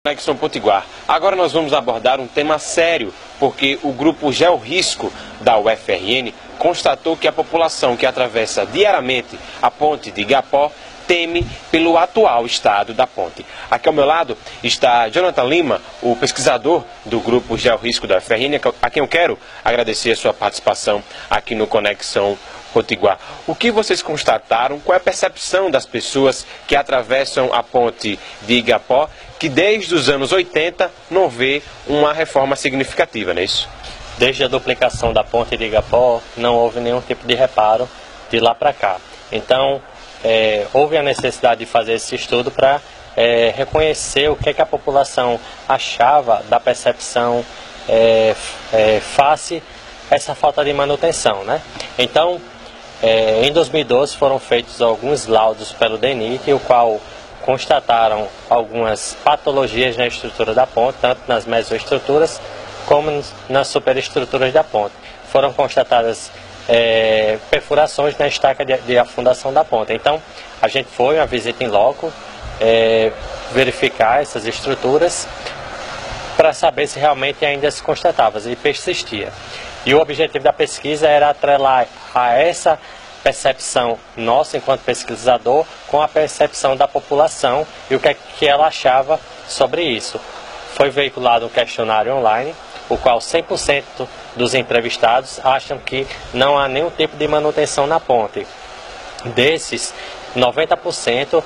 Conexão Potiguar. Agora nós vamos abordar um tema sério, porque o grupo Georrisco da UFRN constatou que a população que atravessa diariamente a ponte de Igapó teme pelo atual estado da ponte. Aqui ao meu lado está Jonathan Lima, o pesquisador do grupo Georrisco da UFRN, a quem eu quero agradecer a sua participação aqui no Conexão Potiguar. O que vocês constataram? Qual é a percepção das pessoas que atravessam a ponte de Igapó, que desde os anos 80 não vê uma reforma significativa, não é isso? Desde a duplicação da ponte de Igapó, não houve nenhum tipo de reparo de lá para cá. Então, houve a necessidade de fazer esse estudo para reconhecer o que a população achava da percepção face a essa falta de manutenção, né? Então, em 2012 foram feitos alguns laudos pelo DENIT, o qual constataram algumas patologias na estrutura da ponte, tanto nas mesoestruturas como nas superestruturas da ponte. Foram constatadas perfurações na estaca de afundação da ponte. Então, a gente foi uma visita em loco, verificar essas estruturas para saber se realmente ainda se constatava e persistia. E o objetivo da pesquisa era atrelar a essa percepção nossa enquanto pesquisador com a percepção da população e o que ela achava sobre isso. Foi veiculado um questionário online, o qual 100% dos entrevistados acham que não há nenhum tipo de manutenção na ponte. Desses, 90%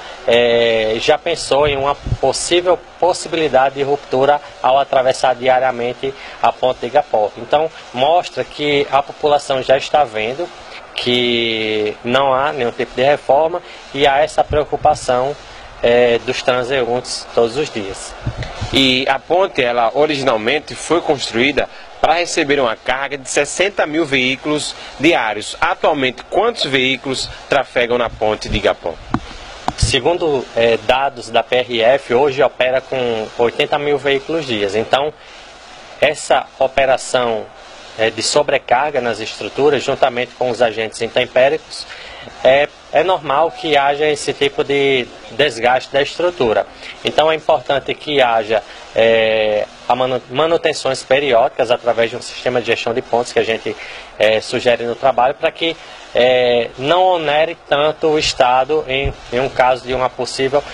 já pensou em uma possível possibilidade de ruptura ao atravessar diariamente a ponte de Igapó. Então, mostra que a população já está vendo que não há nenhum tipo de reforma e há essa preocupação dos transeuntes todos os dias. E a ponte, ela originalmente foi construída para receber uma carga de 60 mil veículos diários. Atualmente, quantos veículos trafegam na ponte de Igapó? Segundo dados da PRF, hoje opera com 80 mil veículos dias. Então, essa operação de sobrecarga nas estruturas, juntamente com os agentes intempéricos, é normal que haja esse tipo de desgaste da estrutura. Então é importante que haja manutenções periódicas através de um sistema de gestão de pontes que a gente sugere no trabalho para que não onere tanto o Estado em um caso de uma possível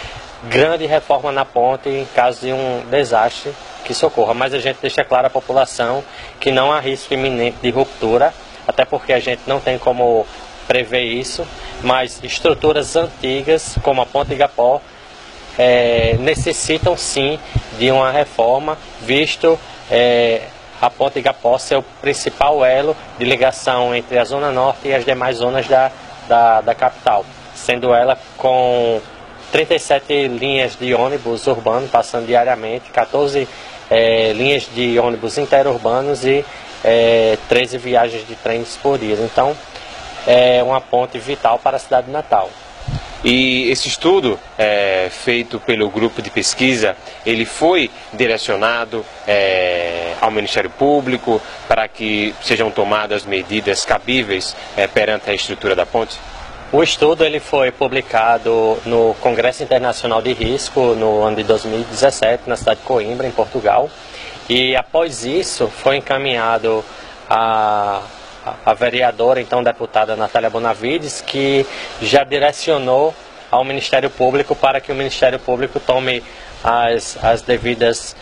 grande reforma na ponte, em caso de um desastre que socorra. Mas a gente deixa claro à população que não há risco iminente de ruptura, até porque a gente não tem como prever isso, mas estruturas antigas, como a ponte de Igapó, necessitam sim de uma reforma, visto a ponte de Igapó ser o principal elo de ligação entre a Zona Norte e as demais zonas da capital, sendo ela com 37 linhas de ônibus urbano passando diariamente, 14 linhas de ônibus interurbanos e 13 viagens de trens por dia. Então, é uma ponte vital para a cidade de Natal. E esse estudo feito pelo grupo de pesquisa, ele foi direcionado ao Ministério Público para que sejam tomadas medidas cabíveis perante a estrutura da ponte? O estudo ele foi publicado no Congresso Internacional de Risco no ano de 2017, na cidade de Coimbra, em Portugal. E após isso foi encaminhado a vereadora, então deputada Natália Bonavides, que já direcionou ao Ministério Público para que o Ministério Público tome as devidas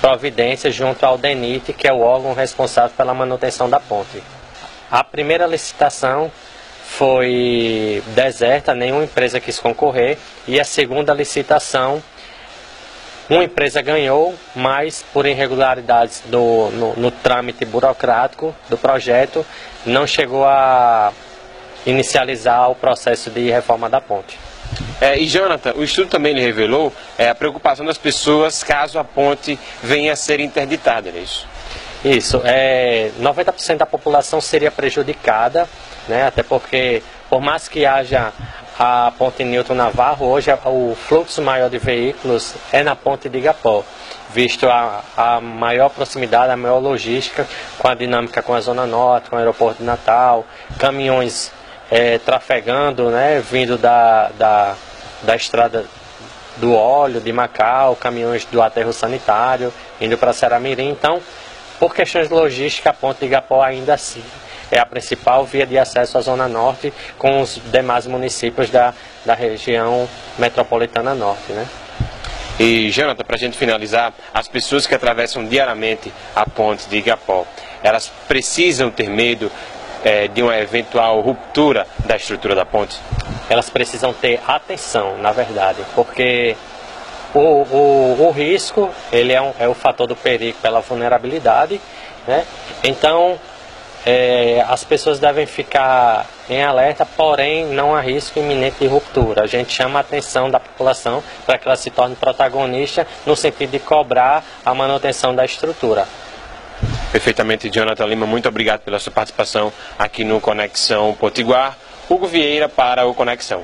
providências junto ao DENIT, que é o órgão responsável pela manutenção da ponte. A primeira licitação foi deserta, nenhuma empresa quis concorrer, e a segunda licitação, uma empresa ganhou, mas por irregularidades no trâmite burocrático do projeto, não chegou a inicializar o processo de reforma da ponte. E Jonathan, o estudo também lhe revelou a preocupação das pessoas caso a ponte venha a ser interditada, não é isso? Isso, 90% da população seria prejudicada, né, até porque, por mais que haja a ponte Newton Navarro, hoje o fluxo maior de veículos é na ponte de Igapó, visto a maior proximidade, a maior logística com a dinâmica com a Zona Norte, com o aeroporto de Natal, caminhões trafegando, né, vindo da estrada do óleo de Macau, caminhões do aterro sanitário, indo para Ceará-Mirim. Então, por questões de logística, a ponte de Igapó ainda assim é a principal via de acesso à Zona Norte com os demais municípios da região metropolitana norte, né? E, Jonathan, para a gente finalizar, as pessoas que atravessam diariamente a ponte de Igapó, elas precisam ter medo de uma eventual ruptura da estrutura da ponte? Elas precisam ter atenção, na verdade, porque o risco ele é o fator do perigo pela vulnerabilidade, né? Então, as pessoas devem ficar em alerta, porém não há risco iminente de ruptura. A gente chama a atenção da população para que ela se torne protagonista no sentido de cobrar a manutenção da estrutura. Perfeitamente, Jonathan Lima, muito obrigado pela sua participação aqui no Conexão Potiguar. Hugo Vieira para o Conexão.